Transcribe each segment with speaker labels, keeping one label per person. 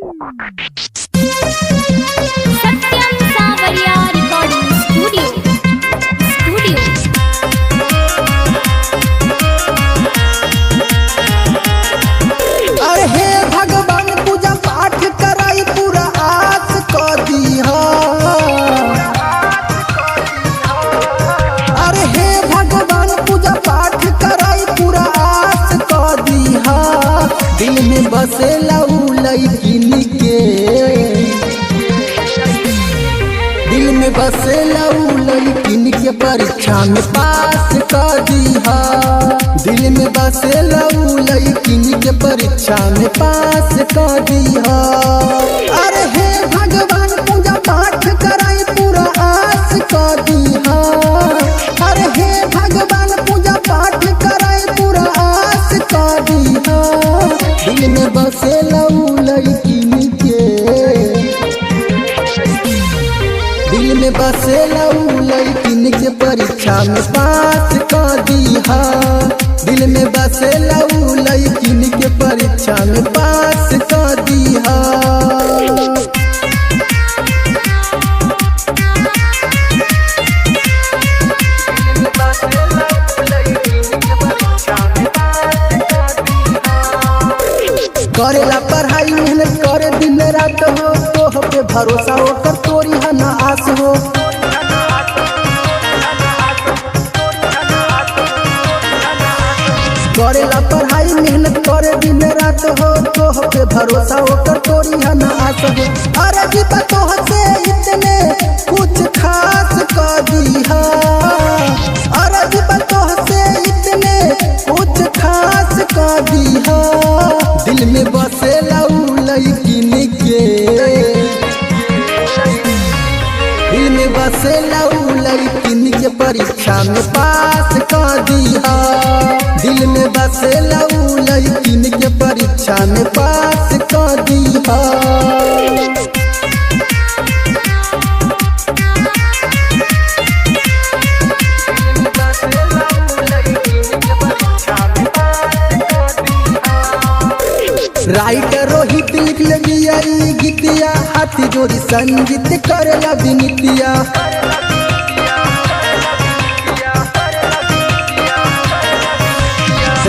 Speaker 1: सत्यम सावरिया recording studio.
Speaker 2: अरे हे भगवान पूजा पाठ कराई पूरा आस क दीहा। अरे हे भगवान पूजा पाठ कराई पूरा आस क दीहा। दिल में बसेला उ लइकिन के, दिल में बसेला उ लइकिन के परीक्षा में पास क दीहा। दिल में बसेला उ लइकिन के परीक्षा में पास क दीहा। अरे हे भगवान पूजा पाठ कराई पूरा आस क दीहा। अरे हे भगवान पूजा पाठ कराई पूरा आस क दीहा। दिल में बसेला उ लइकिन के, दिल में बसेला उ लइकिन के परीक्षा में पास क दीहा। दिल में बसेला उ लइकिन के परीक्षा में पास क दीहा। करेला पढ़ाई मेहनत करे दिन रात हो, तोह पे भरोसा होकर तोरी है ना आस हो। करेला पढ़ाई मेहनत करे दिन रात हो, तोह पे भरोसा होकर तोरी है ना आस हो। अरे जीता तोह से इतने कुछ खास क दीहा। अरे जीता तोह से इतने कुछ खास क दीहा। दिल में बसेला उ लइकिन के, दिल में बसेला उ लइकिन के परीक्षा में पास क दीहा। दिल में बसेला उ लइकिन के परीक्षा में पास क दीहा। राइटर रोहित लिख लिया गीतिया, हाथी जोड़ी संगीत करेला विनितिया।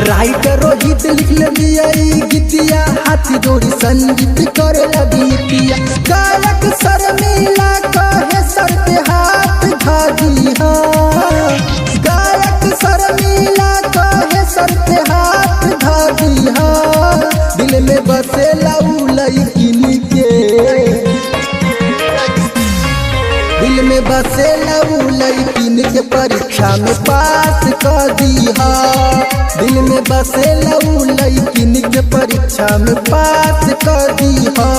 Speaker 2: राइटर रोहित लिख लिया गीतिया, हाथी जोड़ी संगीत करेला विनितिया। गायक शर्मिला कहे सर पे हाथ धा दीहा। गायक शर्मिला कहे सर पे हाथ धा दीहा। दिल में बसेला उ लइकिन के, दिल में बसेला उ लइकिन के परीक्षा में पास क दीहा। दिल में बसेला उ लइकिन के परीक्षा में पास क दीहा।